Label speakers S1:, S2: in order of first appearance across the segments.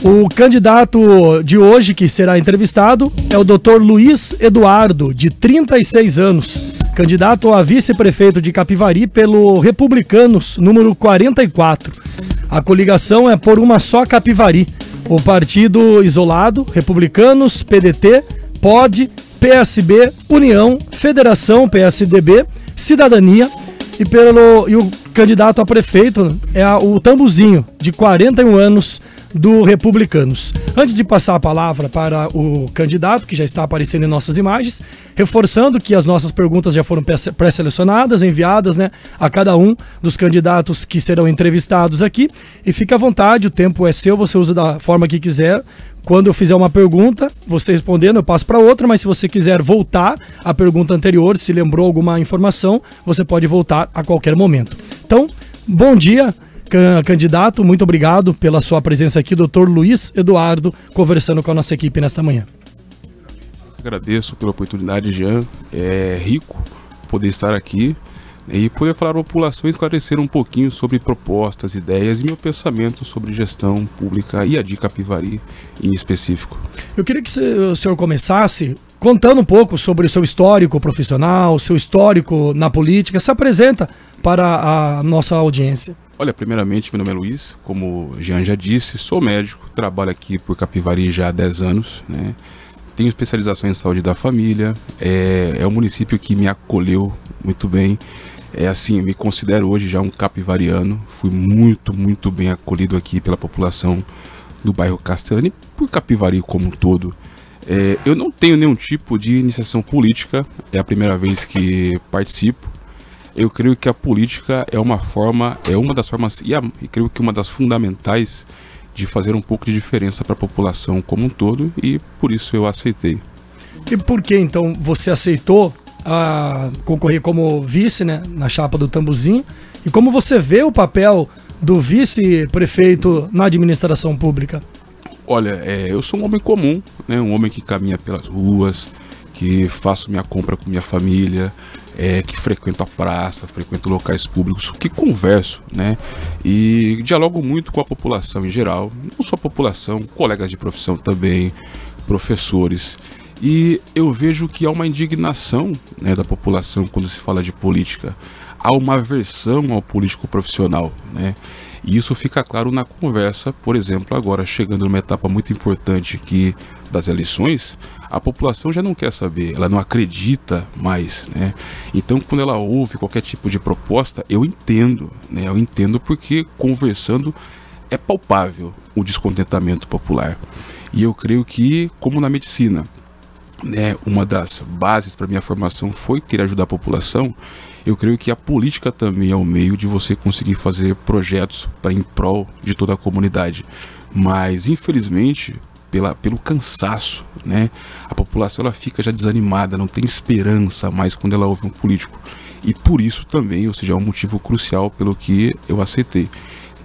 S1: O candidato de hoje que será entrevistado é o Dr. Luiz Eduardo, de 36 anos, candidato a vice-prefeito de Capivari pelo Republicanos, número 44. A coligação é por uma só Capivari. O partido isolado, Republicanos, PDT, POD, PSB, União, Federação, PSDB, Cidadania e o candidato a prefeito é o Tambuzinho, de 41 anos, do Republicanos. Antes de passar a palavra para o candidato, que já está aparecendo em nossas imagens, reforçando que as nossas perguntas já foram pré-selecionadas, enviadas, né, a cada um dos candidatos que serão entrevistados aqui. E fica à vontade, o tempo é seu, você usa da forma que quiser. Quando eu fizer uma pergunta, você respondendo, eu passo para outra, mas se você quiser voltar à pergunta anterior, se lembrou alguma informação, você pode voltar a qualquer momento. Então, bom dia, candidato, muito obrigado pela sua presença aqui, Dr. Luiz Eduardo, conversando com a nossa equipe nesta manhã.
S2: Agradeço pela oportunidade, Jean. É rico poder estar aqui e poder falar à população e esclarecer um pouquinho sobre propostas, ideias e meu pensamento sobre gestão pública e a de Capivari em específico.
S1: Eu queria que o senhor começasse contando um pouco sobre o seu histórico profissional, seu histórico na política. Se apresenta para a nossa audiência.
S2: Olha, primeiramente, meu nome é Luiz, como o Jean já disse, sou médico, trabalho aqui por Capivari já há 10 anos, né? Tenho especialização em saúde da família, é um município que me acolheu muito bem, me considero hoje já um capivariano, fui muito bem acolhido aqui pela população do bairro Castelani, por Capivari como um todo. Eu não tenho nenhum tipo de iniciação política, é a primeira vez que participo. Eu creio que a política é uma das formas, e creio que uma das fundamentais de fazer um pouco de diferença para a população como um todo, e por isso eu aceitei.
S1: E por que então você aceitou concorrer como vice, né, na chapa do Tambuzinho? E como você vê o papel do vice-prefeito na administração pública?
S2: Olha, eu sou um homem comum, né, um homem que caminha pelas ruas, que faço minha compra com minha família, que frequento a praça, frequento locais públicos, que converso, né, e dialogo muito com a população em geral, não só a população, colegas de profissão também, professores, e eu vejo que há uma indignação, né, da população quando se fala de política, há uma aversão ao político profissional, né, e isso fica claro na conversa, por exemplo, agora chegando numa etapa muito importante aqui das eleições, a população já não quer saber, ela não acredita mais, né? Então, quando ela ouve qualquer tipo de proposta, eu entendo, né? Eu entendo porque conversando é palpável o descontentamento popular. E eu creio que, como na medicina, né, uma das bases para minha formação foi querer ajudar a população, eu creio que a política também é o meio de você conseguir fazer projetos em prol de toda a comunidade. Mas, infelizmente, pelo cansaço, né, a população ela fica já desanimada, não tem esperança mais quando ela ouve um político. E por isso também, ou seja, é um motivo crucial pelo que eu aceitei.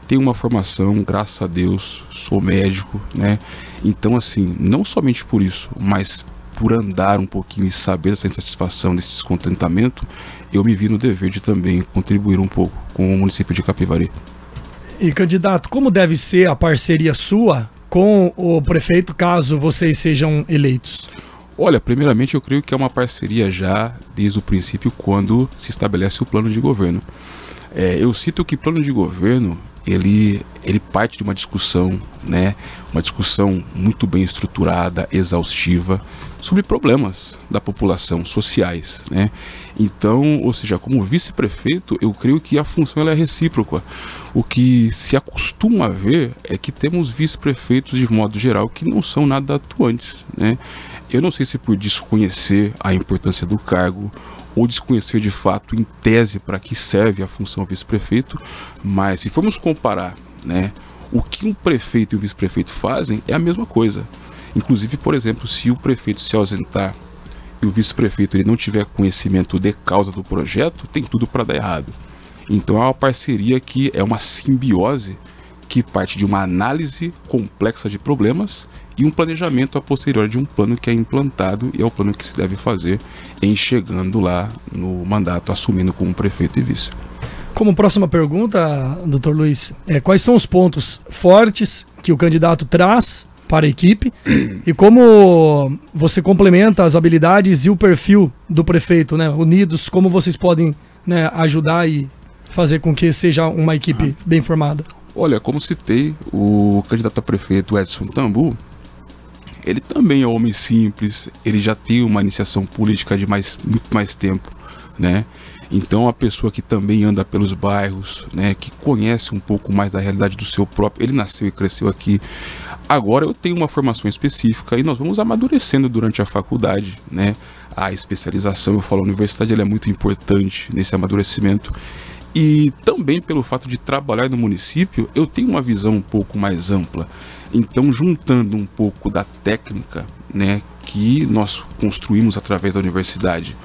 S2: Tenho uma formação, graças a Deus, sou médico, né? Então, assim, não somente por isso, mas por andar um pouquinho e saber dessa insatisfação, desse descontentamento, eu me vi no dever de também contribuir um pouco com o município de Capivari.
S1: E, candidato, como deve ser a parceria sua com o prefeito, caso vocês sejam eleitos?
S2: Olha, primeiramente eu creio que é uma parceria já desde o princípio, quando se estabelece o plano de governo. Eu cito que plano de governo, ele parte de uma discussão, né, uma discussão muito bem estruturada, exaustiva, sobre problemas da população, sociais, né? Então, ou seja, como vice-prefeito, eu creio que a função ela é recíproca. O que se acostuma a ver é que temos vice-prefeitos, de modo geral, que não são nada atuantes, né? Eu não sei se por desconhecer a importância do cargo ou desconhecer de fato em tese para que serve a função vice-prefeito, mas se formos comparar, né, o que um prefeito e um vice-prefeito fazem é a mesma coisa. Inclusive, por exemplo, se o prefeito se ausentar e o vice-prefeito ele não tiver conhecimento de causa do projeto, tem tudo para dar errado. Então é uma parceria que é uma simbiose que parte de uma análise complexa de problemas e um planejamento a posteriori de um plano que é implantado, e é o plano que se deve fazer em chegando lá no mandato, assumindo como prefeito e vice.
S1: Como próxima pergunta, doutor Luiz, quais são os pontos fortes que o candidato traz para a equipe e como você complementa as habilidades e o perfil do prefeito, né? Unidos, como vocês podem, né, ajudar e fazer com que seja uma equipe bem formada?
S2: Olha, como citei, o candidato a prefeito Edson Tambu, ele também é um homem simples, ele já tem uma iniciação política de muito mais tempo, né? Então, a pessoa que também anda pelos bairros, né, que conhece um pouco mais da realidade do seu próprio... Ele nasceu e cresceu aqui. Agora eu tenho uma formação específica e nós vamos amadurecendo durante a faculdade, né? A especialização, eu falo, a universidade ela é muito importante nesse amadurecimento. E também pelo fato de trabalhar no município, eu tenho uma visão um pouco mais ampla. Então, juntando um pouco da técnica, né, que nós construímos através da universidade,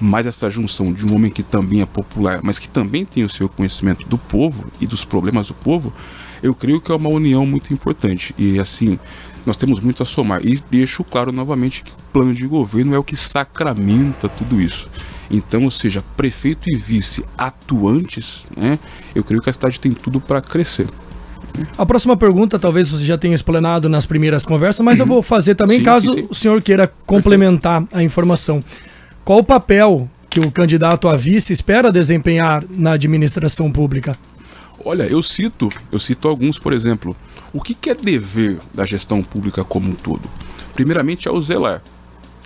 S2: mas essa junção de um homem que também é popular, mas que também tem o seu conhecimento do povo e dos problemas do povo, eu creio que é uma união muito importante. E assim, nós temos muito a somar. E deixo claro novamente que o plano de governo é o que sacramenta tudo isso. Então, ou seja, prefeito e vice atuantes, né, eu creio que a cidade tem tudo para crescer.
S1: A próxima pergunta, talvez você já tenha explanado nas primeiras conversas, mas eu vou fazer também, sim, caso sim. O senhor queira complementar a informação. Qual o papel que o candidato a vice espera desempenhar na administração pública?
S2: Olha, eu cito alguns, por exemplo. O que é dever da gestão pública como um todo? Primeiramente é o zelar.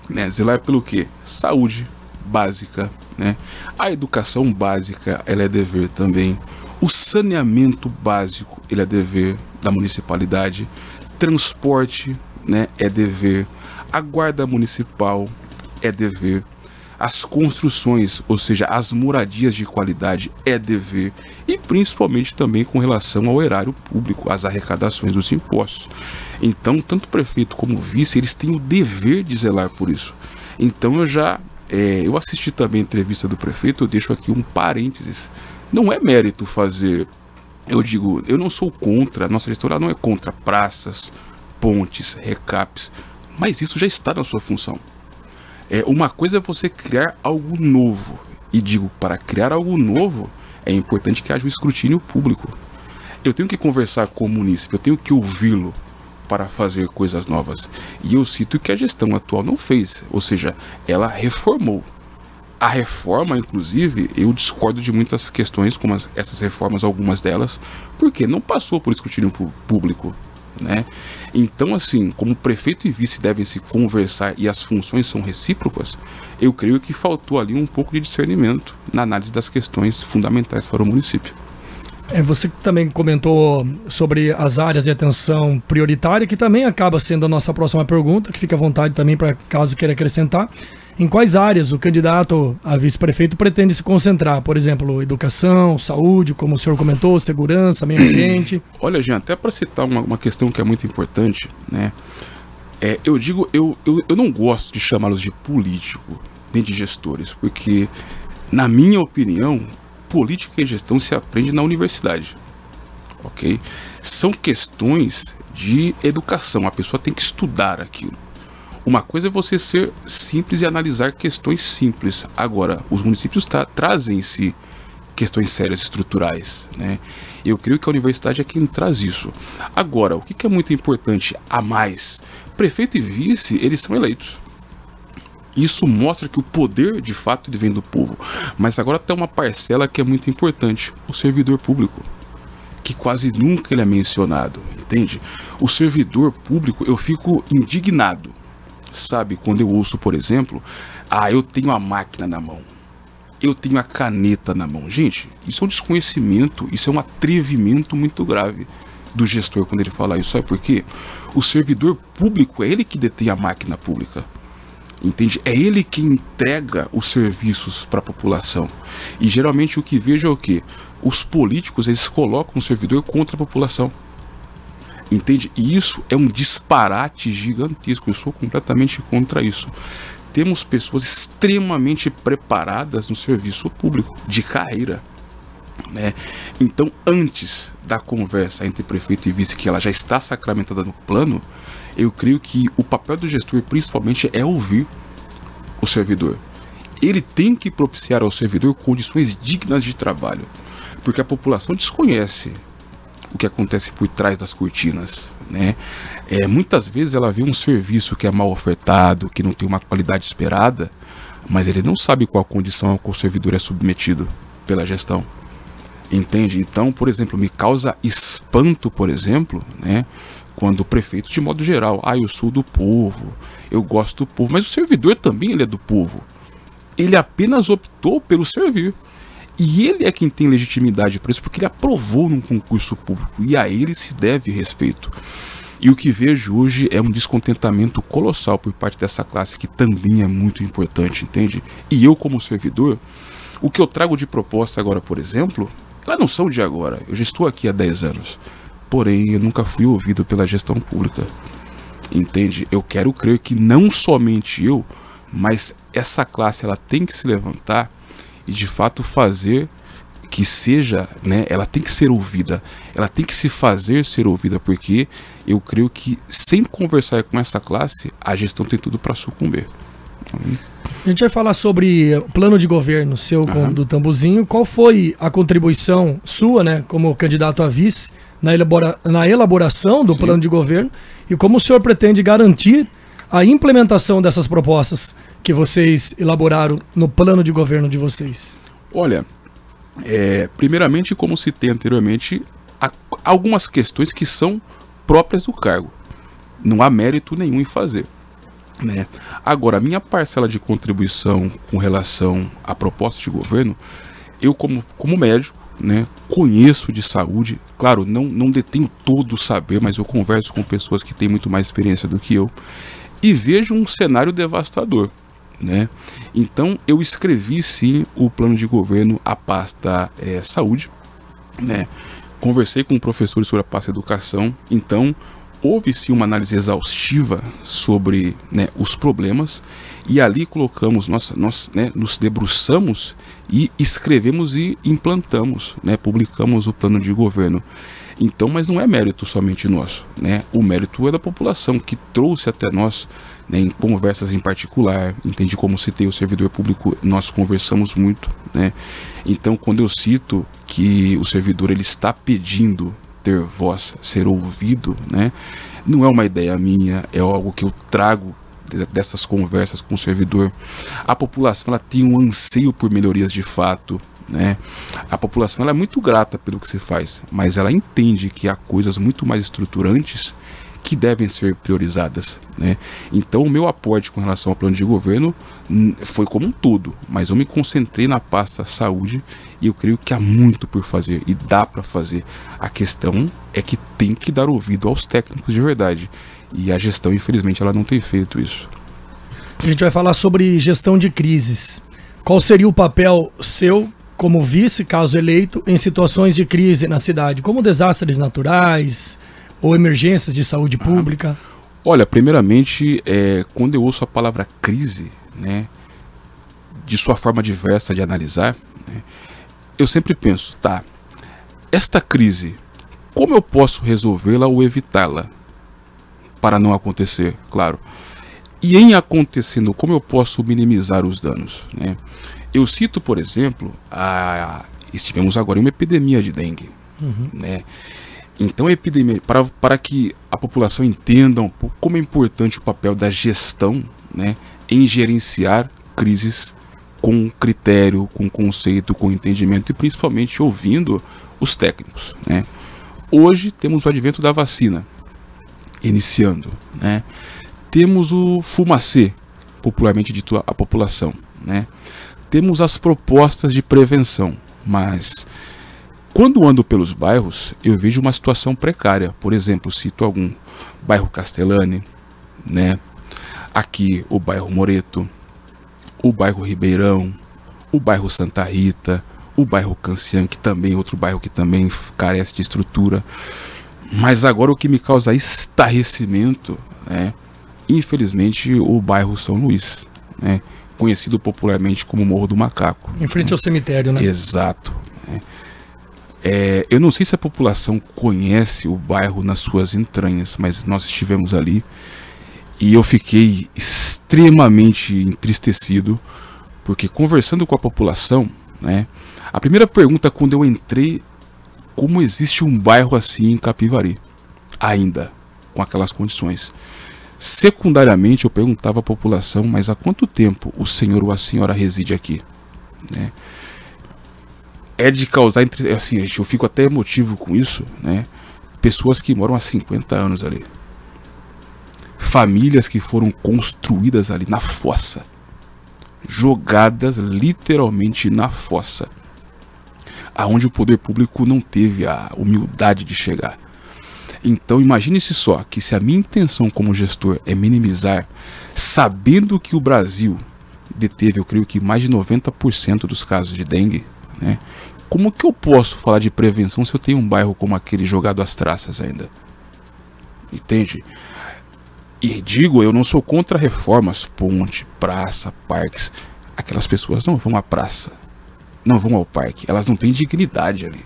S2: Né? Zelar pelo quê? Saúde básica, né? A educação básica, ela é dever também. O saneamento básico, ele é dever da municipalidade. Transporte, né, é dever. A guarda municipal é dever. As construções, ou seja, as moradias de qualidade é dever, e principalmente também com relação ao erário público, as arrecadações dos impostos. Então, tanto o prefeito como o vice, eles têm o dever de zelar por isso. Então, eu assisti também a entrevista do prefeito, eu deixo aqui um parênteses. Não é mérito fazer, eu não sou contra, a nossa gestão não é contra praças, pontes, recaps, mas isso já está na sua função. Uma coisa é você criar algo novo. E digo, para criar algo novo, é importante que haja um escrutínio público. Eu tenho que conversar com o munícipe, eu tenho que ouvi-lo para fazer coisas novas. E eu cito que a gestão atual não fez, ou seja, ela reformou. A reforma, inclusive, eu discordo de muitas questões, como essas reformas, algumas delas, porque não passou por escrutínio público. Né? Então, assim, como prefeito e vice devem se conversar e as funções são recíprocas, eu creio que faltou ali um pouco de discernimento na análise das questões fundamentais para o município.
S1: Você também comentou sobre as áreas de atenção prioritária, que também acaba sendo a nossa próxima pergunta, que fica à vontade também para caso queira acrescentar. Em quais áreas o candidato a vice-prefeito pretende se concentrar? Por exemplo, educação, saúde, como o senhor comentou, segurança, meio ambiente.
S2: Olha, Jean, até para citar uma questão que é muito importante, né? Eu não gosto de chamá-los de político, nem de gestores, porque, na minha opinião, política e gestão se aprende na universidade, ok? São questões de educação, a pessoa tem que estudar aquilo. Uma coisa é você ser simples e analisar questões simples. Agora, os municípios trazem em si questões sérias estruturais, né? Eu creio que a universidade é quem traz isso. Agora, o que é muito importante a mais? Prefeito e vice, eles são eleitos. Isso mostra que o poder, de fato, ele vem do povo. Mas agora tem uma parcela que é muito importante, o servidor público, que quase nunca ele é mencionado, entende? O servidor público, eu fico indignado, sabe? Quando eu ouço, por exemplo, eu tenho a máquina na mão, eu tenho a caneta na mão. Gente, isso é um desconhecimento, isso é um atrevimento muito grave do gestor quando ele fala isso. Sabe por quê? O servidor público é ele que detém a máquina pública. Entende? É ele que entrega os serviços para a população. E geralmente o que vejo é o quê? Os políticos, eles colocam o servidor contra a população. Entende? E isso é um disparate gigantesco. Eu sou completamente contra isso. Temos pessoas extremamente preparadas no serviço público, de carreira, né? Então, antes da conversa entre prefeito e vice, que ela já está sacramentada no plano, eu creio que o papel do gestor, principalmente, é ouvir o servidor. Ele tem que propiciar ao servidor condições dignas de trabalho. porque a população desconhece o que acontece por trás das cortinas, né? Muitas vezes ela vê um serviço que é mal ofertado, que não tem uma qualidade esperada, mas ele não sabe qual a condição a qual o servidor é submetido pela gestão, entende? Então, por exemplo, me causa espanto, por exemplo, né, quando o prefeito, de modo geral, eu sou do povo, eu gosto do povo, mas o servidor também ele é do povo, ele apenas optou pelo servir. E ele é quem tem legitimidade para isso, porque ele aprovou num concurso público, e a ele se deve respeito. E o que vejo hoje é um descontentamento colossal por parte dessa classe, que também é muito importante, entende? E eu, como servidor, o que eu trago de proposta agora, por exemplo, elas não são de agora, eu já estou aqui há 10 anos, porém eu nunca fui ouvido pela gestão pública, entende? Eu quero crer que não somente eu, mas essa classe ela tem que se levantar e de fato fazer que seja, né, ela tem que ser ouvida, ela tem que se fazer ser ouvida, porque eu creio que sem conversar com essa classe, a gestão tem tudo para sucumbir.
S1: A gente vai falar sobre o plano de governo seu do Tamborzinho. Qual foi a contribuição sua, né, como candidato a vice, na elaboração do plano de governo, e como o senhor pretende garantir a implementação dessas propostas que vocês elaboraram no plano de governo de vocês?
S2: Olha, primeiramente, como citei anteriormente, há algumas questões que são próprias do cargo. Não há mérito nenhum em fazer, né? Agora, a minha parcela de contribuição com relação à proposta de governo, eu como médico, né, conheço de saúde, claro, não detenho todo o saber, mas eu converso com pessoas que têm muito mais experiência do que eu, e vejo um cenário devastador, né? Então eu escrevi sim o plano de governo, a pasta saúde, né? Conversei com professores sobre a pasta educação, então houve sim uma análise exaustiva sobre, né, os problemas, e ali colocamos, nós nos debruçamos e escrevemos e implantamos, né, publicamos o plano de governo. Então, mas não é mérito somente nosso, né? O mérito é da população que trouxe até nós, né, em conversas em particular, entende? Como citei o servidor público, nós conversamos muito, né? Então, quando eu cito que o servidor ele está pedindo ter voz, ser ouvido, né? Não é uma ideia minha, é algo que eu trago dessas conversas com o servidor. A população ela tem um anseio por melhorias de fato, né? A população ela é muito grata pelo que se faz, mas ela entende que há coisas muito mais estruturantes que devem ser priorizadas, né? Então o meu aporte com relação ao plano de governo foi como um todo, mas eu me concentrei na pasta saúde e eu creio que há muito por fazer e dá para fazer. A questão é que tem que dar ouvido aos técnicos de verdade, e a gestão infelizmente ela não tem feito isso.
S1: A gente vai falar sobre gestão de crises. Qual seria o papel seu como vice, caso eleito, em situações de crise na cidade, como desastres naturais ou emergências de saúde pública?
S2: Olha, primeiramente, quando eu ouço a palavra crise, né, de sua forma diversa de analisar, né, eu sempre penso, tá, esta crise, como eu posso resolvê-la ou evitá-la para não acontecer, claro. E em acontecendo, como eu posso minimizar os danos, né? Eu cito, por exemplo, estivemos agora em uma epidemia de dengue, né? Então a epidemia, para que a população entenda um pouco como é importante o papel da gestão, né, em gerenciar crises com critério, com conceito, com entendimento e principalmente ouvindo os técnicos, né? Hoje temos o advento da vacina iniciando, né? Temos o fumacê, popularmente dito a população, né? Temos as propostas de prevenção, mas quando ando pelos bairros, eu vejo uma situação precária. Por exemplo, cito algum bairro Castellani, né? Aqui o bairro Moreto, o bairro Ribeirão, o bairro Santa Rita, o bairro Cancian, que também é outro bairro que também carece de estrutura. Mas agora o que me causa estarrecimento, né? Infelizmente, o bairro São Luís, né? Conhecido popularmente como Morro do Macaco.
S1: Em frente ao cemitério, né?
S2: Exato. Eu não sei se a população conhece o bairro nas suas entranhas, mas nós estivemos ali e eu fiquei extremamente entristecido, porque conversando com a população, né? A primeira pergunta, quando eu entrei, como existe um bairro assim em Capivari, ainda, com aquelas condições? Secundariamente, eu perguntava à população, mas há quanto tempo o senhor ou a senhora reside aqui? Né? É de causar, assim, eu fico até emotivo com isso, né? Pessoas que moram há 50 anos ali. Famílias que foram construídas ali na fossa. Jogadas literalmente na fossa. Aonde o poder público não teve a humildade de chegar. Então imagine-se só que se a minha intenção como gestor é minimizar, sabendo que o Brasil deteve, eu creio que mais de 90% dos casos de dengue, né? Como que eu posso falar de prevenção se eu tenho um bairro como aquele jogado às traças ainda? Entende? E digo, eu não sou contra reformas, ponte, praça, parques. Aquelas pessoas não vão à praça, não vão ao parque, elas não têm dignidade ali.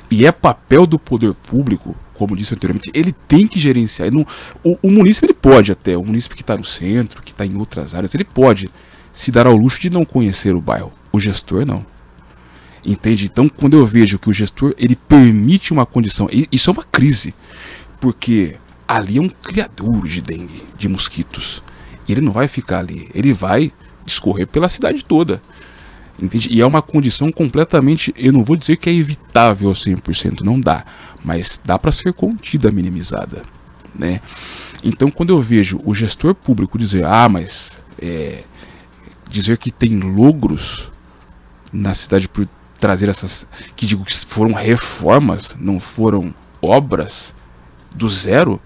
S2: E é papel do poder público, como disse anteriormente, ele tem que gerenciar. O munícipe ele pode até, o munícipe que está no centro, que está em outras áreas, ele pode se dar ao luxo de não conhecer o bairro. O gestor não. Entende? Então, quando eu vejo que o gestor ele permite uma condição, isso é uma crise, porque ali é um criadouro de dengue, de mosquitos. E ele não vai ficar ali, ele vai discorrer pela cidade toda. Entende? E é uma condição completamente, eu não vou dizer que é evitável ao 100%, não dá, mas dá para ser contida, minimizada, né? Então, quando eu vejo o gestor público dizer, mas dizer que tem logros na cidade por trazer essas, que digo que foram reformas, não foram obras do zero,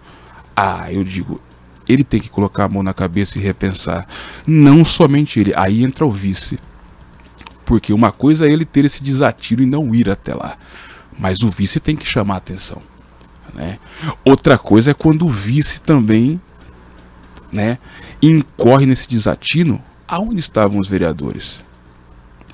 S2: eu digo, ele tem que colocar a mão na cabeça e repensar. Não somente ele, aí entra o vice. Porque uma coisa é ele ter esse desatino e não ir até lá, mas o vice tem que chamar a atenção, né? Outra coisa é quando o vice também, né, incorre nesse desatino, aonde estavam os vereadores?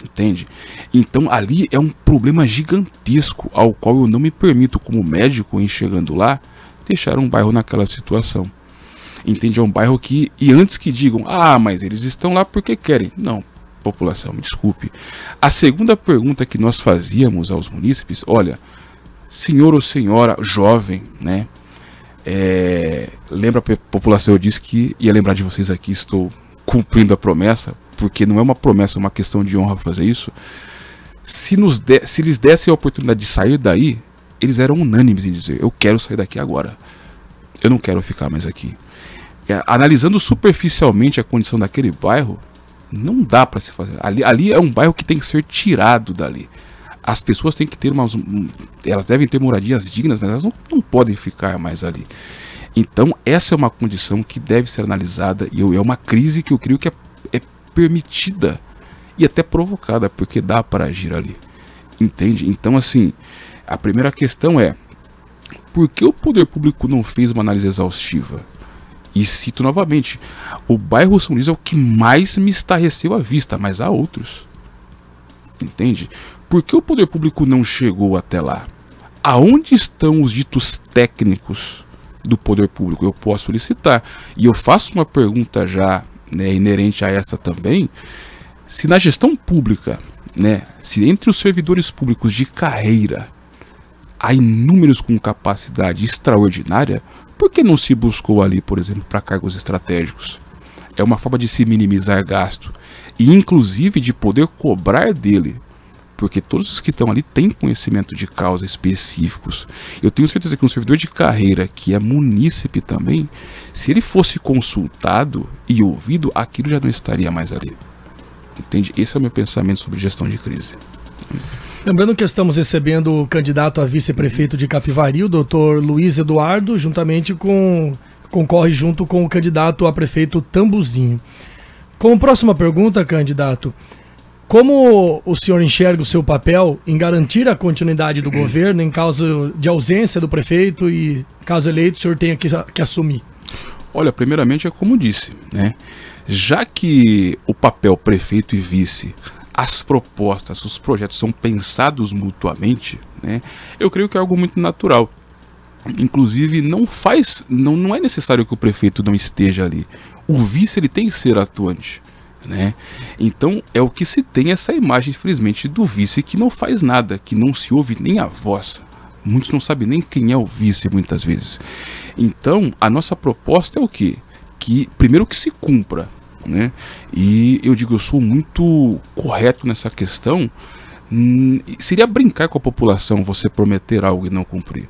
S2: Entende? Então ali é um problema gigantesco ao qual eu não me permito, como médico, em chegando lá, deixar um bairro naquela situação. Entende? É um bairro que, e antes que digam, mas eles estão lá porque querem. Não, população, me desculpe. A segunda pergunta que nós fazíamos aos munícipes, olha, senhor ou senhora jovem, né? Lembra a população, eu disse que ia lembrar de vocês aqui, estou cumprindo a promessa, porque não é uma promessa, é uma questão de honra fazer isso. Se eles dessem a oportunidade de sair daí, eles eram unânimes em dizer, eu quero sair daqui agora, eu não quero ficar mais aqui. Analisando superficialmente a condição daquele bairro, não dá para se fazer. Ali é um bairro que tem que ser tirado dali. As pessoas têm que ter elas devem ter moradias dignas, mas elas não podem ficar mais ali. Então essa é uma condição que deve ser analisada e é uma crise que eu creio que é permitida e até provocada, porque dá para agir ali. Entende? Então assim, a primeira questão é, por que o poder público não fez uma análise exaustiva? E cito novamente, o bairro São Luís é o que mais me estarreceu à vista, mas há outros. Entende? Por que o poder público não chegou até lá? Aonde estão os ditos técnicos do poder público? Eu posso solicitar. E eu faço uma pergunta já, né, inerente a essa também. Se na gestão pública, né, se entre os servidores públicos de carreira há inúmeros com capacidade extraordinária, por que não se buscou ali, por exemplo, para cargos estratégicos? É uma forma de se minimizar gasto e inclusive de poder cobrar dele, porque todos os que estão ali têm conhecimento de causa específicos. Eu tenho certeza que um servidor de carreira que é munícipe também, se ele fosse consultado e ouvido, aquilo já não estaria mais ali. Entende? Esse é o meu pensamento sobre gestão de crise.
S1: Lembrando que estamos recebendo o candidato a vice-prefeito de Capivari, o Dr. Luiz Eduardo, concorre junto com o candidato a prefeito Tambuzinho. Como próxima pergunta, candidato, como o senhor enxerga o seu papel em garantir a continuidade do governo em caso de ausência do prefeito e, caso eleito, o senhor tenha que assumir?
S2: Olha, primeiramente é como disse, né? Já que o papel prefeito e vice, as propostas, os projetos são pensados mutuamente, né? Eu creio que é algo muito natural. Inclusive não é necessário que o prefeito não esteja ali. O vice ele tem que ser atuante. né? Então é o que se tem essa imagem, infelizmente, do vice que não faz nada, que não se ouve nem a voz. Muitos não sabem nem quem é o vice muitas vezes. Então a nossa proposta é o quê? Que primeiro que se cumpra, né? E eu digo, eu sou muito correto nessa questão. Seria brincar com a população você prometer algo e não cumprir.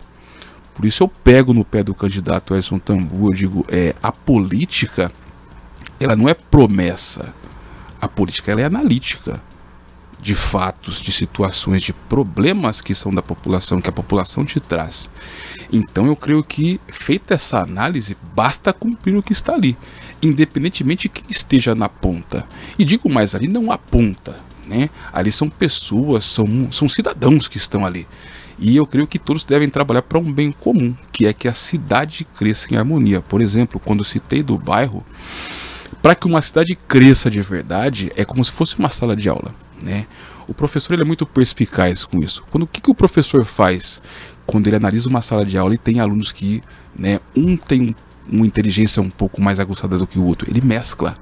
S2: Por isso eu pego no pé do candidato Edson Tambu, eu digo, a política, ela não é promessa. A política, ela é analítica de fatos, de situações, de problemas que são da população, que a população te traz. Então eu creio que, feita essa análise, basta cumprir o que está ali, independentemente de quem esteja na ponta. E digo mais, ali não há ponta, né? Ali são pessoas, são cidadãos que estão ali. E eu creio que todos devem trabalhar para um bem comum, que é que a cidade cresça em harmonia. Por exemplo, quando citei do bairro, para que uma cidade cresça de verdade, é como se fosse uma sala de aula, né? O professor, ele é muito perspicaz com isso. O que o professor faz quando ele analisa uma sala de aula e tem alunos que, né, um tem uma inteligência um pouco mais aguçada do que o outro? Ele mescla,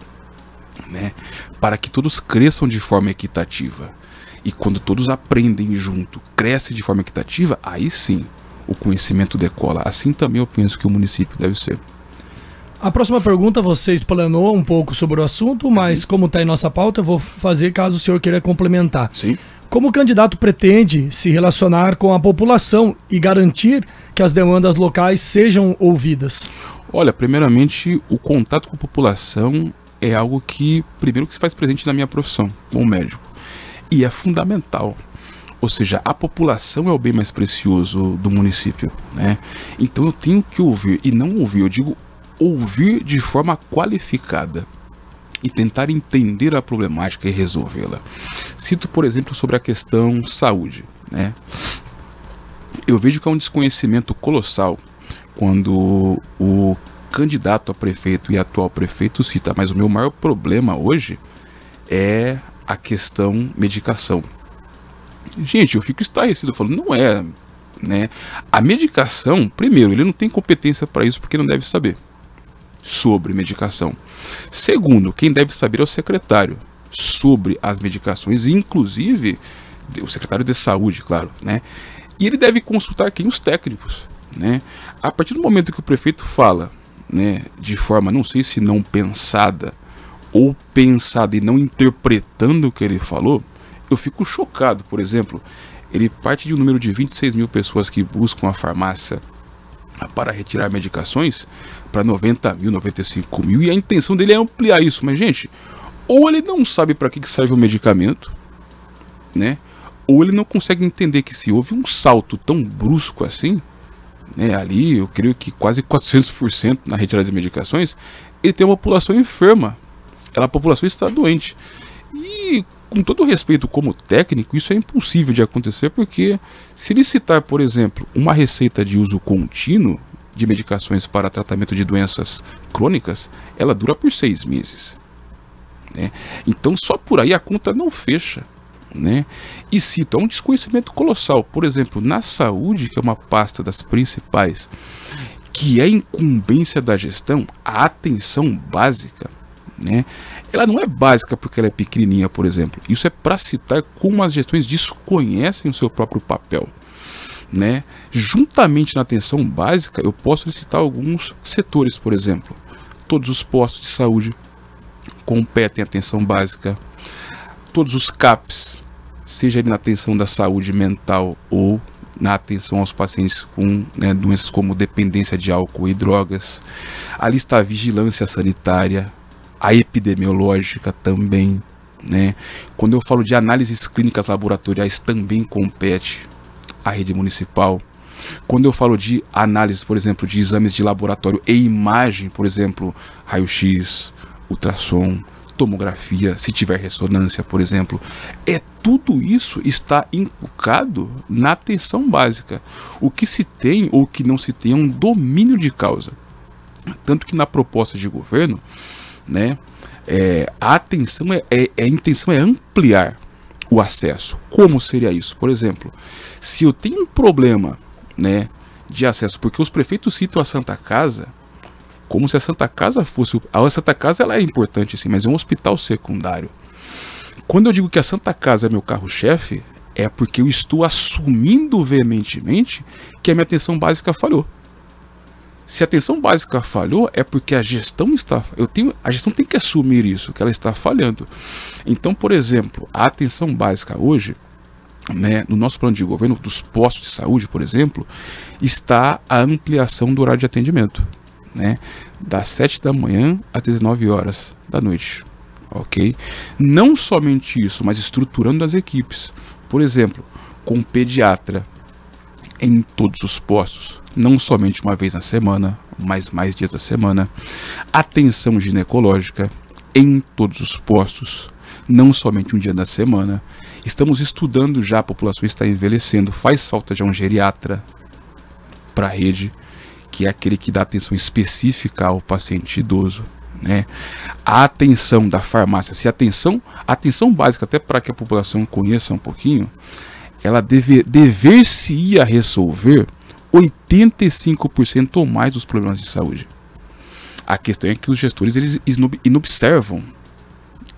S2: né, para que todos cresçam de forma equitativa. E quando todos aprendem junto, crescem de forma equitativa, aí sim o conhecimento decola. Assim também eu penso que o município deve ser.
S1: A próxima pergunta, você explanou um pouco sobre o assunto, mas como está em nossa pauta, eu vou fazer caso o senhor queira complementar.
S2: Sim.
S1: Como o candidato pretende se relacionar com a população e garantir que as demandas locais sejam ouvidas?
S2: Olha, primeiramente, o contato com a população é algo que, primeiro, que se faz presente na minha profissão, como médico. E é fundamental. Ou seja, a população é o bem mais precioso do município, né? Então eu tenho que ouvir, e não ouvir, eu digo ouvir de forma qualificada e tentar entender a problemática e resolvê-la. Cito, por exemplo, sobre a questão saúde, né? Eu vejo que há um desconhecimento colossal quando o candidato a prefeito e atual prefeito cita, mas o meu maior problema hoje é a questão medicação. Gente, eu fico estarrecido, eu falo, não é, né? A medicação, primeiro, ele não tem competência para isso porque não deve saber sobre medicação. Segundo, quem deve saber é o secretário sobre as medicações, inclusive o secretário de saúde, claro, né? E ele deve consultar quem? Os técnicos, né? A partir do momento que o prefeito fala, né, de forma, não sei se não pensada, ou pensada e não interpretando o que ele falou, eu fico chocado. Por exemplo, ele parte de um número de 26 mil pessoas que buscam a farmácia para retirar medicações para 90 mil, 95 mil, e a intenção dele é ampliar isso. Mas, gente, ou ele não sabe para que serve o medicamento, né? Ou ele não consegue entender que se houve um salto tão brusco assim, né, ali, eu creio que quase 400% na retirada de medicações, ele tem uma população enferma. A população está doente. E, com todo respeito como técnico, isso é impossível de acontecer, porque se ele citar, por exemplo, uma receita de uso contínuo de medicações para tratamento de doenças crônicas, ela dura por 6 meses. Né? Então, só por aí a conta não fecha. Né? E cito, há um desconhecimento colossal. Por exemplo, na saúde, que é uma pasta das principais, que é incumbência da gestão, a atenção básica, né? Ela não é básica porque ela é pequenininha, por exemplo. Isso é para citar como as gestões desconhecem o seu próprio papel, né? Juntamente na atenção básica, eu posso citar alguns setores, por exemplo. Todos os postos de saúde competem à atenção básica. Todos os CAPs, seja ele na atenção da saúde mental ou na atenção aos pacientes com, né, doenças como dependência de álcool e drogas. Ali está a vigilância sanitária, a epidemiológica também, né? Quando eu falo de análises clínicas laboratoriais, também compete à rede municipal. Quando eu falo de análise, por exemplo, de exames de laboratório e imagem, por exemplo, raio-x, ultrassom, tomografia, se tiver ressonância, por exemplo, tudo isso está inculcado na atenção básica. O que se tem ou o que não se tem é um domínio de causa. Tanto que na proposta de governo, né, a intenção é ampliar o acesso. Como seria isso? Por exemplo, se eu tenho um problema, né, de acesso, porque os prefeitos citam a Santa Casa como se a Santa Casa fosse... A Santa Casa ela é importante sim, mas é um hospital secundário. Quando eu digo que a Santa Casa é meu carro-chefe, é porque eu estou assumindo veementemente que a minha atenção básica falhou. Se a atenção básica falhou, é porque a gestão está... A gestão tem que assumir isso, que ela está falhando. Então, por exemplo, a atenção básica hoje, né, no nosso plano de governo, dos postos de saúde, por exemplo, está a ampliação do horário de atendimento, né, das 7 da manhã às 19 horas da noite. Ok? Não somente isso, mas estruturando as equipes. Por exemplo, com pediatra em todos os postos, não somente uma vez na semana, mas mais dias da semana. Atenção ginecológica em todos os postos, não somente um dia da semana. Estamos estudando já, a população está envelhecendo, faz falta já um geriatra para a rede, que é aquele que dá atenção específica ao paciente idoso, né? A atenção da farmácia, se a atenção básica, até para que a população conheça um pouquinho, ela dever-se-ia resolver 85% ou mais dos problemas de saúde. A questão é que os gestores eles inobservam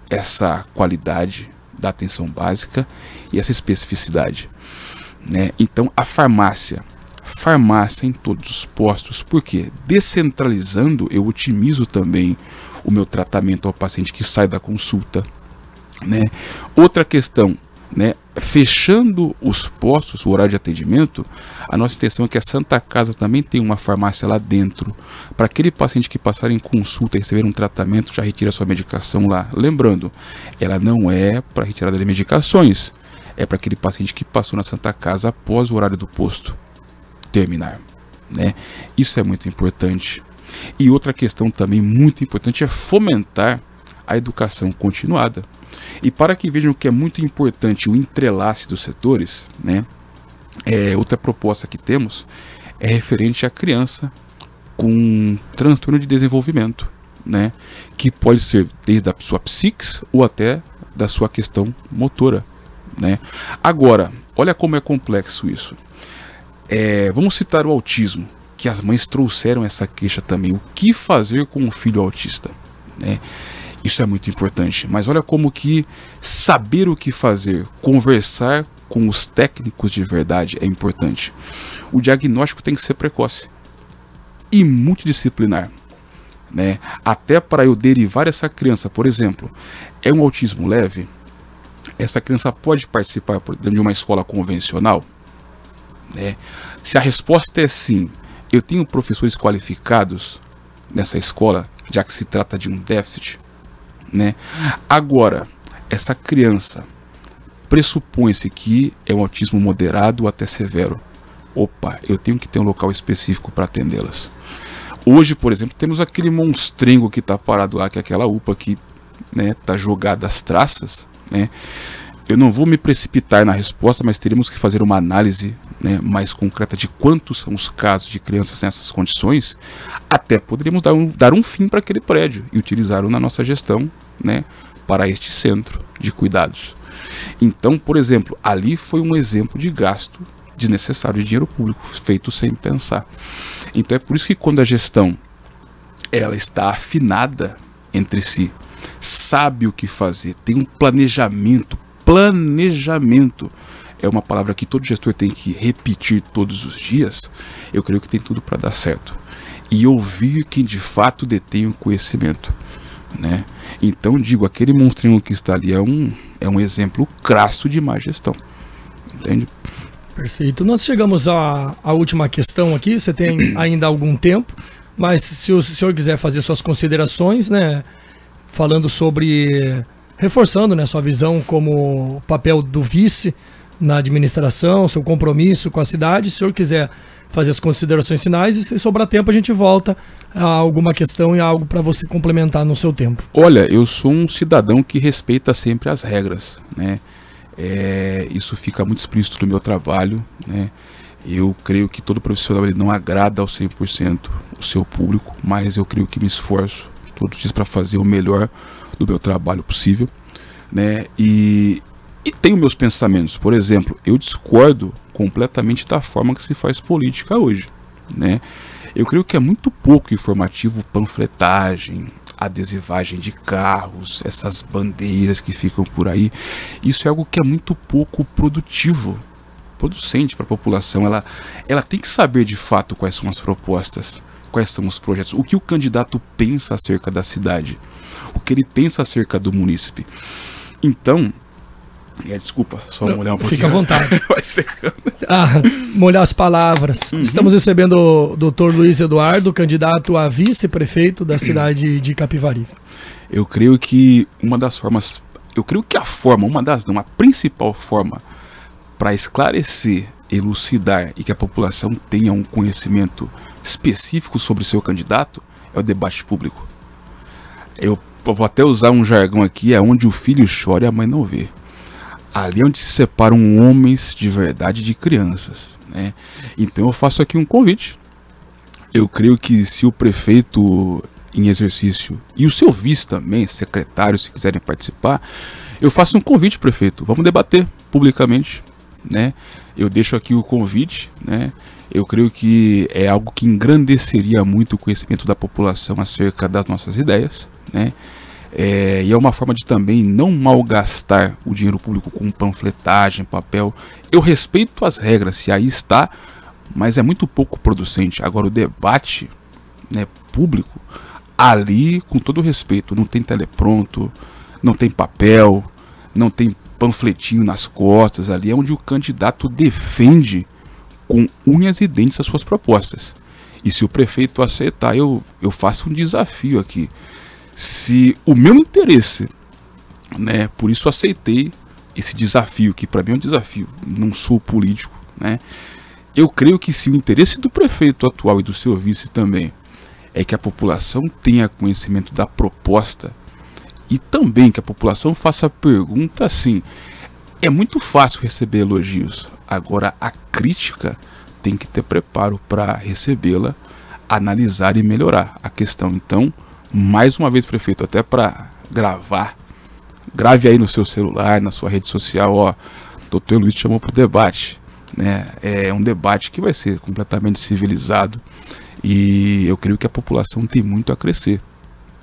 S2: essa qualidade da atenção básica e essa especificidade, né? Então a farmácia em todos os postos, porque descentralizando eu otimizo também o meu tratamento ao paciente que sai da consulta, né? Outra questão, né? Fechando os postos, o horário de atendimento, a nossa intenção é que a Santa Casa também tenha uma farmácia lá dentro, para aquele paciente que passar em consulta e receber um tratamento, já retira sua medicação lá. Lembrando, ela não é para retirada de medicações, é para aquele paciente que passou na Santa Casa após o horário do posto terminar, né? Isso é muito importante. E outra questão também muito importante é fomentar a educação continuada. E para que vejam que é muito importante o entrelace dos setores, né? Outra proposta que temos é referente à criança com transtorno de desenvolvimento, né? Que pode ser desde a sua psique ou até da sua questão motora, né? Agora, olha como é complexo isso. Vamos citar o autismo, que as mães trouxeram essa queixa também. O que fazer com um filho autista, né? Isso é muito importante, mas olha como que saber o que fazer, conversar com os técnicos de verdade é importante. O diagnóstico tem que ser precoce e multidisciplinar, né? Até para eu derivar essa criança, por exemplo, é um autismo leve, essa criança pode participar de uma escola convencional, né? Se a resposta é sim, eu tenho professores qualificados nessa escola, já que se trata de um déficit, né? Agora, essa criança pressupõe-se que é um autismo moderado ou até severo. Opa, eu tenho que ter um local específico para atendê-las. Hoje, por exemplo, temos aquele monstrengo que está parado lá, que é aquela UPA que, né, tá jogada às traças, né? Eu não vou me precipitar na resposta, mas teremos que fazer uma análise, né, mais concreta de quantos são os casos de crianças nessas condições. Até poderíamos dar um fim para aquele prédio e utilizá-lo na nossa gestão, né, para este centro de cuidados. Então, por exemplo, ali foi um exemplo de gasto desnecessário de dinheiro público, feito sem pensar. Então é por isso que quando a gestão ela está afinada entre si, sabe o que fazer, tem um planejamento. Planejamento é uma palavra que todo gestor tem que repetir todos os dias. Eu creio que tem tudo para dar certo. E ouvir quem de fato detém o conhecimento, né? Então digo, aquele monstrinho que está ali é um exemplo crasso de má gestão. Entende?
S1: Perfeito. Nós chegamos à última questão aqui. Você tem ainda algum tempo, mas se o senhor quiser fazer suas considerações, né, falando sobre... reforçando, né, sua visão como papel do vice na administração, seu compromisso com a cidade. Se o senhor quiser fazer as considerações finais, e se sobrar tempo a gente volta a alguma questão e algo para você complementar no seu tempo.
S2: Olha, eu sou um cidadão que respeita sempre as regras, né? Isso fica muito explícito no meu trabalho, né? Eu creio que todo profissional ele não agrada ao 100% o seu público, mas eu creio que me esforço todos os dias para fazer o melhor do meu trabalho possível, né? E tenho meus pensamentos. Por exemplo, eu discordo completamente da forma que se faz política hoje, né? Eu creio que é muito pouco informativo panfletagem, adesivagem de carros, essas bandeiras que ficam por aí. Isso é algo que é muito pouco produtivo, producente para a população. Ela tem que saber de fato quais são as propostas, quais são os projetos, o que o candidato pensa acerca da cidade, o que ele pensa acerca do munícipe. Então, desculpa, só molhar um pouquinho.
S1: Fica à vontade.
S2: Vai secando.
S1: Molhar as palavras. Estamos recebendo o Dr. Luiz Eduardo, candidato a vice-prefeito da cidade de Capivari.
S2: Eu creio que a principal forma para esclarecer, elucidar e que a população tenha um conhecimento específico sobre seu candidato é o debate público. Eu vou até usar um jargão aqui, é onde o filho chora e a mãe não vê. Ali é onde se separam homens de verdade de crianças, né? Então eu faço aqui um convite. Eu creio que se o prefeito em exercício e o seu vice também, secretário, se quiserem participar, eu faço um convite, prefeito. Vamos debater publicamente, né? Eu deixo aqui o convite, né? Eu creio que é algo que engrandeceria muito o conhecimento da população acerca das nossas ideias, né? E é uma forma de também não malgastar o dinheiro público com panfletagem, papel. Eu respeito as regras, se aí está, mas é muito pouco producente. Agora o debate, né, público, ali, com todo respeito, não tem telepronto, não tem papel, não tem panfletinho nas costas. Ali é onde o candidato defende com unhas e dentes as suas propostas. E se o prefeito aceitar, eu faço um desafio aqui. Se o meu interesse, né, por isso aceitei esse desafio, que para mim é um desafio, não sou político, né? Eu creio que se o interesse do prefeito atual e do seu vice também é que a população tenha conhecimento da proposta e também que a população faça pergunta assim, é muito fácil receber elogios, agora a crítica tem que ter preparo para recebê-la, analisar e melhorar a questão. Então, mais uma vez, prefeito, até para grave aí no seu celular, na sua rede social, ó, Dr. Luiz chamou para o debate, né? É um debate que vai ser completamente civilizado e eu creio que a população tem muito a crescer.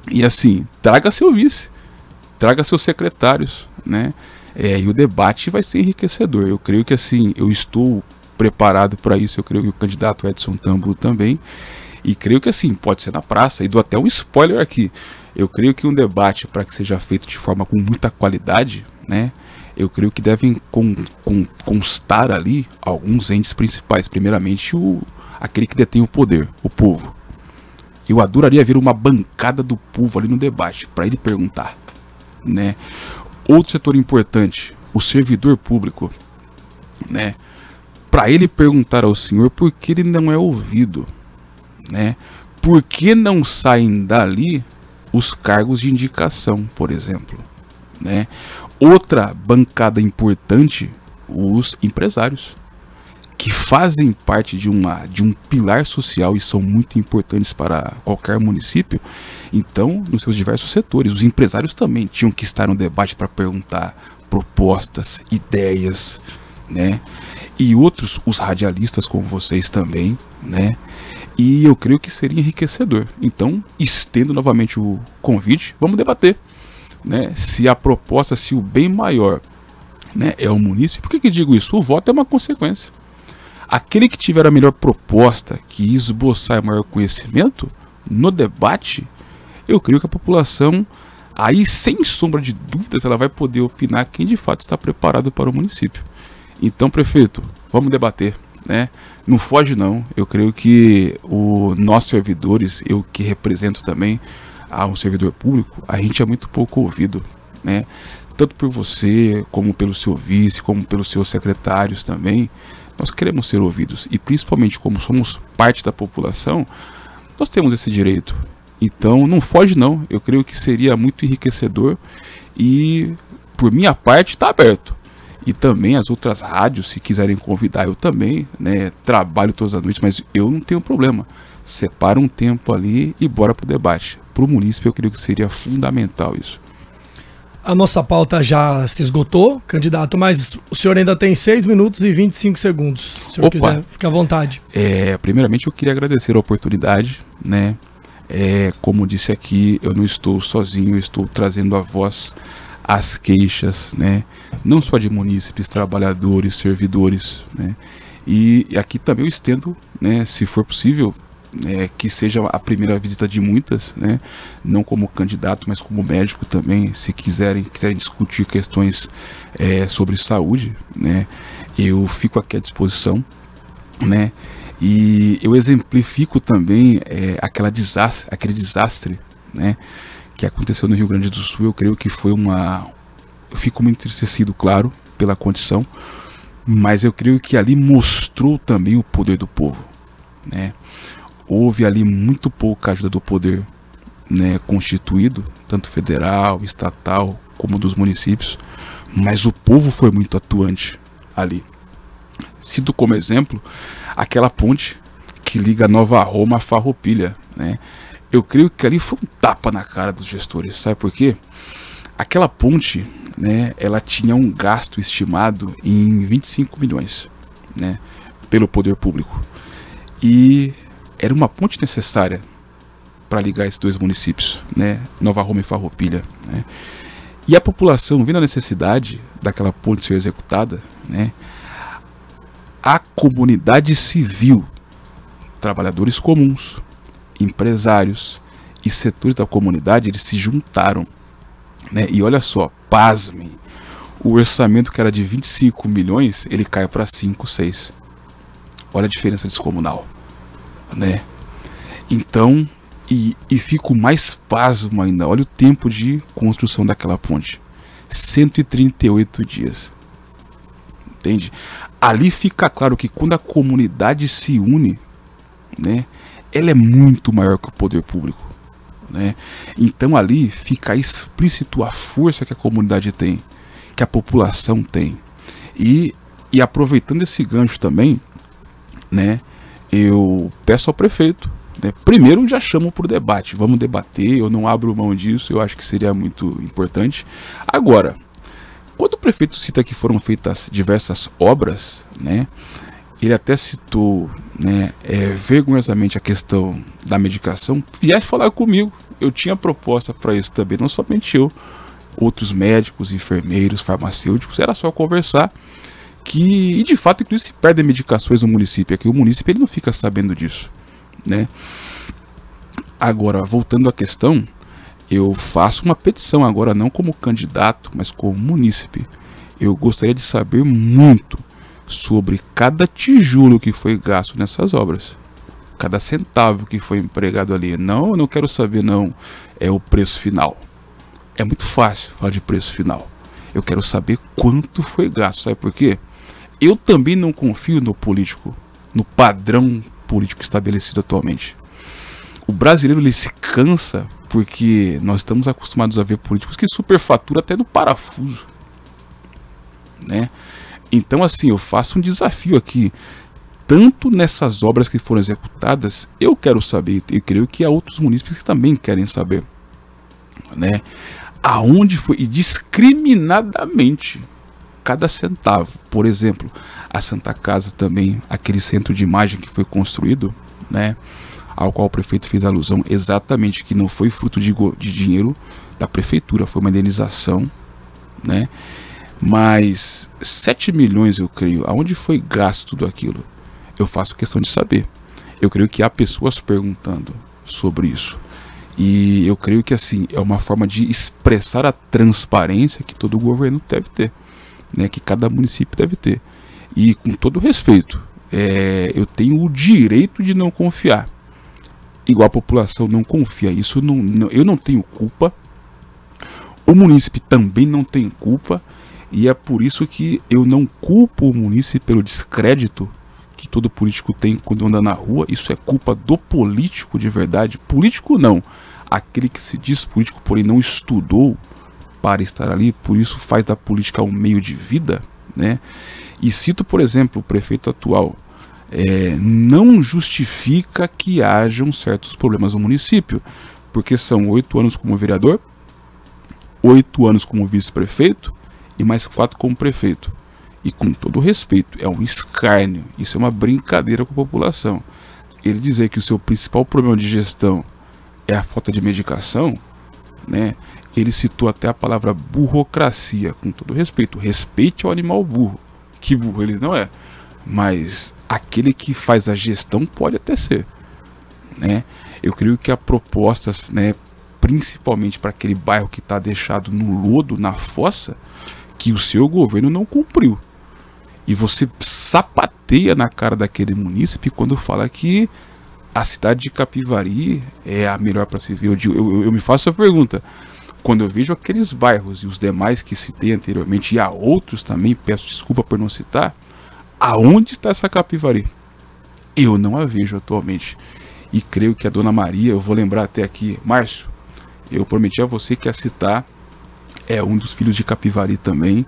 S2: E assim, traga seu vice, traga seus secretários, né? E o debate vai ser enriquecedor. Eu creio que assim, eu estou preparado para isso, eu creio que o candidato Edson Tambo também. E creio que assim, pode ser na praça, e dou até um spoiler aqui. Eu creio que um debate, para que seja feito de forma com muita qualidade, né? Eu creio que devem constar ali alguns entes principais. Primeiramente, aquele que detém o poder, o povo. Eu adoraria ver uma bancada do povo ali no debate, para ele perguntar, né? Outro setor importante, o servidor público, né? Para ele perguntar ao senhor por que ele não é ouvido, né? Por que não saem dali os cargos de indicação, por exemplo, né? Outra bancada importante, os empresários, que fazem parte de um pilar social e são muito importantes para qualquer município. Então, nos seus diversos setores, os empresários também tinham que estar no debate para perguntar propostas, ideias, né? E outros, os radialistas como vocês também, né? E eu creio que seria enriquecedor. Então, estendo novamente o convite, vamos debater, né? Se a proposta, se o bem maior, né, é o munícipe. Por que digo isso? O voto é uma consequência. Aquele que tiver a melhor proposta, que esboçar maior conhecimento, no debate, eu creio que a população, aí sem sombra de dúvidas, ela vai poder opinar quem de fato está preparado para o município. Então, prefeito, vamos debater, né? Não foge não. Eu creio que nós servidores, eu que represento também um servidor público, a gente é muito pouco ouvido, né? Tanto por você, como pelo seu vice, como pelos seus secretários também. Nós queremos ser ouvidos e principalmente como somos parte da população, nós temos esse direito. Então não foge não, eu creio que seria muito enriquecedor e por minha parte está aberto. E também as outras rádios, se quiserem convidar, eu também, né, trabalho todas as noites, mas eu não tenho problema. Separa um tempo ali e bora pro debate. Para o munícipe eu creio que seria fundamental isso.
S1: A nossa pauta já se esgotou, candidato, mas o senhor ainda tem 6 minutos e 25 segundos. Se o senhor quiser, fica à vontade.
S2: Primeiramente, eu queria agradecer a oportunidade, né? Como disse aqui, eu não estou sozinho, eu estou trazendo a voz, as queixas, né? Não só de munícipes, trabalhadores, servidores, né? E aqui também eu estendo, né, se for possível, que seja a primeira visita de muitas, né? Não como candidato, mas como médico também, se quiserem discutir questões sobre saúde, né? Eu fico aqui à disposição, né? E eu exemplifico também aquele desastre, né, que aconteceu no Rio Grande do Sul. Eu creio que foi eu fico muito entristecido, claro, pela condição, mas eu creio que ali mostrou também o poder do povo, né? Houve ali muito pouca ajuda do poder, né, constituído, tanto federal, estatal, como dos municípios, mas o povo foi muito atuante ali. Cito como exemplo aquela ponte que liga Nova Roma a Farroupilha, né? Eu creio que ali foi um tapa na cara dos gestores, sabe por quê? Aquela ponte, né, ela tinha um gasto estimado em 25 milhões, né, pelo poder público, e era uma ponte necessária para ligar esses dois municípios, né, Nova Roma e Farroupilha, né? E a população, vendo a necessidade daquela ponte ser executada, né, a comunidade civil, trabalhadores comuns, empresários e setores da comunidade, eles se juntaram, né? E olha só, pasmem, o orçamento que era de 25 milhões, ele cai para 5, 6. Olha a diferença descomunal, né? Então, e fico mais pasmo ainda, olha o tempo de construção daquela ponte, 138 dias, entende? Ali fica claro que quando a comunidade se une, né, ela é muito maior que o poder público, né? Então ali fica explícito a força que a comunidade tem, que a população tem. E aproveitando esse gancho também, né, eu peço ao prefeito, né, primeiro já chamo para o debate, vamos debater, eu não abro mão disso, eu acho que seria muito importante. Agora, quando o prefeito cita que foram feitas diversas obras, né, ele até citou, né, vergonhosamente a questão da medicação, viesse falar comigo, eu tinha proposta para isso também, não somente eu, outros médicos, enfermeiros, farmacêuticos, era só conversar, e de fato inclusive se perdem medicações no município, aqui o município ele não fica sabendo disso, né? Agora, voltando à questão, eu faço uma petição agora, não como candidato, mas como munícipe. Eu gostaria de saber muito sobre cada tijolo que foi gasto nessas obras, cada centavo que foi empregado ali. Não, eu não quero saber não, o preço final. É muito fácil falar de preço final. Eu quero saber quanto foi gasto, sabe por quê? Eu também não confio no político, no padrão político estabelecido atualmente. O brasileiro ele se cansa porque nós estamos acostumados a ver políticos que superfaturam até no parafuso, né? Então assim, eu faço um desafio aqui, tanto nessas obras que foram executadas, eu quero saber, eu creio que há outros munícipes que também querem saber, né, aonde foi, e discriminadamente, cada centavo. Por exemplo, a Santa Casa também, aquele centro de imagem que foi construído, né, ao qual o prefeito fez alusão, exatamente, que não foi fruto de dinheiro da prefeitura, foi uma indenização, né, mas 7 milhões eu creio, aonde foi gasto tudo aquilo? Eu faço questão de saber. Eu creio que há pessoas perguntando sobre isso. E eu creio que assim, é uma forma de expressar a transparência que todo governo deve ter, né, que cada município deve ter. E com todo respeito, eu tenho o direito de não confiar, igual a população não confia. Isso eu não tenho culpa, o munícipe também não tem culpa, e é por isso que eu não culpo o munícipe pelo descrédito que todo político tem quando anda na rua. Isso é culpa do político de verdade. Político não, aquele que se diz político, porém não estudou para estar ali, por isso faz da política um meio de vida, né? E cito, por exemplo, o prefeito atual, não justifica que hajam certos problemas no município, porque são 8 anos como vereador, 8 anos como vice-prefeito e mais 4 como prefeito. E com todo respeito, é um escárnio, isso é uma brincadeira com a população. Ele dizer que o seu principal problema de gestão é a falta de medicação, né? Ele citou até a palavra burocracia, com todo respeito. Respeite ao animal burro, que burro ele não é, mas aquele que faz a gestão pode até ser, né? Eu creio que a proposta, né, principalmente para aquele bairro que está deixado no lodo, na fossa, que o seu governo não cumpriu. E você sapateia na cara daquele munícipe quando fala que a cidade de Capivari é a melhor para se ver. Eu me faço a pergunta, quando eu vejo aqueles bairros e os demais que citei anteriormente, e há outros também, peço desculpa por não citar, aonde está essa Capivari? Eu não a vejo atualmente. E creio que a Dona Maria, eu vou lembrar até aqui, Márcio, eu prometi a você que ia citar, é um dos filhos de Capivari também.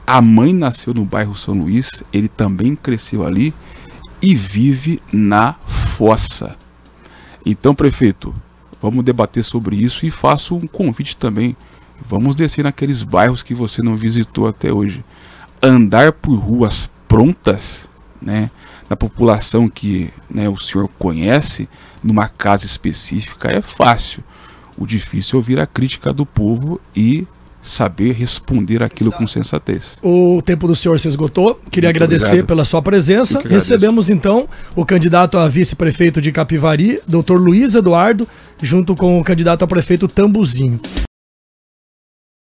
S2: A mãe nasceu no bairro São Luís, ele também cresceu ali e vive na fossa. Então, prefeito, vamos debater sobre isso e faço um convite também. Vamos descer naqueles bairros que você não visitou até hoje. Andar por ruas prontas, né, da população que, né, o senhor conhece, numa casa específica é fácil. O difícil é ouvir a crítica do povo e saber responder aquilo com sensatez.
S1: O tempo do senhor se esgotou. Queria agradecer pela sua presença. Recebemos então o candidato a vice-prefeito de Capivari, Dr. Luiz Eduardo, junto com o candidato a prefeito Tambuzinho.